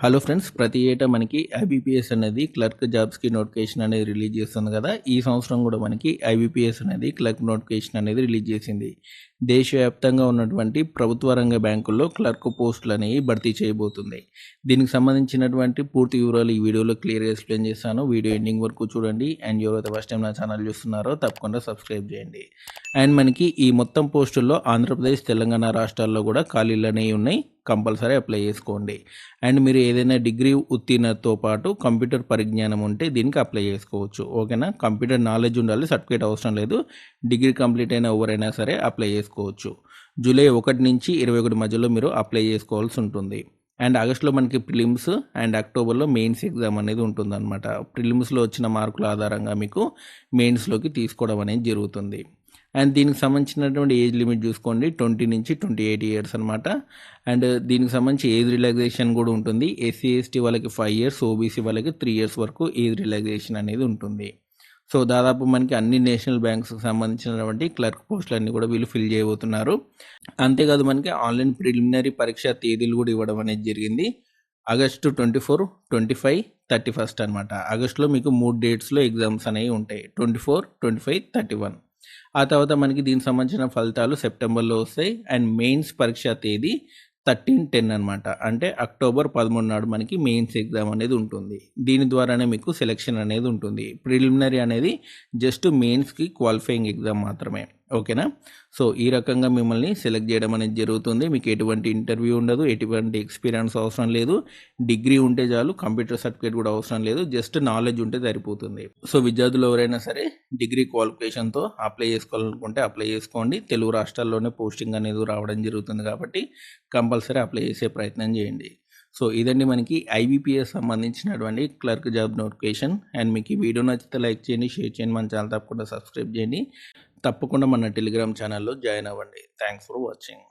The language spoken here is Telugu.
హలో ఫ్రెండ్స్, ప్రతి ఏటా మనకి ఐబీపీఎస్ అనేది క్లర్క్ జాబ్స్కి నోటిఫికేషన్ అనేది రిలీజ్ చేస్తుంది కదా. ఈ సంవత్సరం కూడా మనకి ఐబీపీఎస్ అనేది క్లర్క్ నోటిఫికేషన్ అనేది రిలీజ్ చేసింది. దేశవ్యాప్తంగా ఉన్నటువంటి ప్రభుత్వ రంగ బ్యాంకుల్లో క్లర్క్ పోస్టులు అనేవి భర్తీ చేయబోతుంది. దీనికి సంబంధించినటువంటి పూర్తి వివరాలు ఈ వీడియోలో క్లియర్గా ఎక్స్ప్లెయిన్ చేస్తాను. వీడియో ఎండింగ్ వరకు చూడండి. అండ్ ఎవరైతే ఫస్ట్ టైం నా ఛానల్ చూస్తున్నారో తప్పకుండా సబ్స్క్రైబ్ చేయండి. అండ్ మనకి ఈ మొత్తం పోస్టుల్లో ఆంధ్రప్రదేశ్, తెలంగాణ రాష్ట్రాల్లో కూడా ఖాళీలు అనేవి ఉన్నాయి. కంపల్సరీ అప్లై చేసుకోండి. అండ్ మీరు ఏదైనా డిగ్రీ ఉత్తీర్ణతతో పాటు కంప్యూటర్ పరిజ్ఞానం ఉంటే దీనికి అప్లై చేసుకోవచ్చు. ఓకేనా, కంప్యూటర్ నాలెడ్జ్ ఉండాలి, సర్టిఫికేట్ అవసరం లేదు. డిగ్రీ కంప్లీట్ అయిన ఎవరైనా సరే అప్లై చేసుకోవచ్చు. జూలై 1 నుంచి 21 మధ్యలో మీరు అప్లై చేసుకోవాల్సి ఉంటుంది. అండ్ ఆగస్టులో మనకి ప్రిలిమ్స్ అండ్ అక్టోబర్లో మెయిన్స్ ఎగ్జామ్ అనేది ఉంటుందన్నమాట. ప్రిలిమ్స్లో వచ్చిన మార్కుల ఆధారంగా మీకు మెయిన్స్లోకి తీసుకోవడం అనేది జరుగుతుంది. అండ్ దీనికి సంబంధించినటువంటి ఏజ్ లిమిట్ చూసుకోండి, 20 నుంచి 28 ఇయర్స్ అనమాట. అండ్ దీనికి సంబంధించి ఏజ్ రిలాక్సేషన్ కూడా ఉంటుంది. ఎస్సీ ఎస్టీ వాళ్ళకి 5 ఇయర్స్, ఓబీసీ వాళ్ళకి 3 ఇయర్స్ వరకు ఏజ్ రిలాక్సేషన్ అనేది ఉంటుంది. సో దాదాపు మనకి అన్ని నేషనల్ బ్యాంక్స్కి సంబంధించినటువంటి క్లర్క్ పోస్టులు అన్నీ కూడా వీళ్ళు ఫిల్ చేయబోతున్నారు. అంతేకాదు మనకి ఆన్లైన్ ప్రిలిమినరీ పరీక్ష తేదీలు కూడా ఇవ్వడం అనేది జరిగింది. ఆగస్టు 24, 25, 31 అనమాట. ఆగస్టులో మీకు 3 డేట్స్లో ఎగ్జామ్స్ అనేవి ఉంటాయి, 24, 25, 31. ఆ తర్వాత మనకి దీనికి సంబంధించిన ఫలితాలు సెప్టెంబర్లో వస్తాయి. అండ్ మెయిన్స్ పరీక్ష తేదీ 13/10 అనమాట. అంటే అక్టోబర్ 13 నాడు మనకి మెయిన్స్ ఎగ్జామ్ అనేది ఉంటుంది. దీని ద్వారానే మీకు సెలెక్షన్ అనేది ఉంటుంది. ప్రిలిమినరీ అనేది జస్ట్ మెయిన్స్కి క్వాలిఫైయింగ్ ఎగ్జామ్ మాత్రమే. ఓకేనా, సో ఈ రకంగా మిమ్మల్ని సెలెక్ట్ చేయడం అనేది జరుగుతుంది. మీకు ఎటువంటి ఇంటర్వ్యూ ఉండదు, ఎటువంటి ఎక్స్పీరియన్స్ అవసరం లేదు. డిగ్రీ ఉంటే చాలు, కంప్యూటర్ సర్టిఫికేట్ కూడా అవసరం లేదు, జస్ట్ నాలెడ్జ్ ఉంటే సరిపోతుంది. సో విద్యార్థులు ఎవరైనా సరే డిగ్రీ క్వాలిఫికేషన్తో అప్లై చేసుకోవాలనుకుంటే అప్లై చేసుకోండి. తెలుగు రాష్ట్రాల్లోనే పోస్టింగ్ అనేది రావడం జరుగుతుంది కాబట్టి కంపల్సరీ అప్లై చేసే ప్రయత్నం చేయండి. సో ఇదండి మనకి ఐబీపీఎస్ సంబంధించినటువంటి క్లర్క్ జాబ్ నోటిఫికేషన్. అండ్ మీకు ఈ వీడియో నచ్చితే లైక్ చేయండి, షేర్ చేయండి, మన ఛానల్ తప్పకుండా సబ్స్క్రైబ్ చేయండి. తప్పకుండా మన టెలిగ్రామ్ ఛానల్లో జాయిన్ అవ్వండి. Thanks for watching.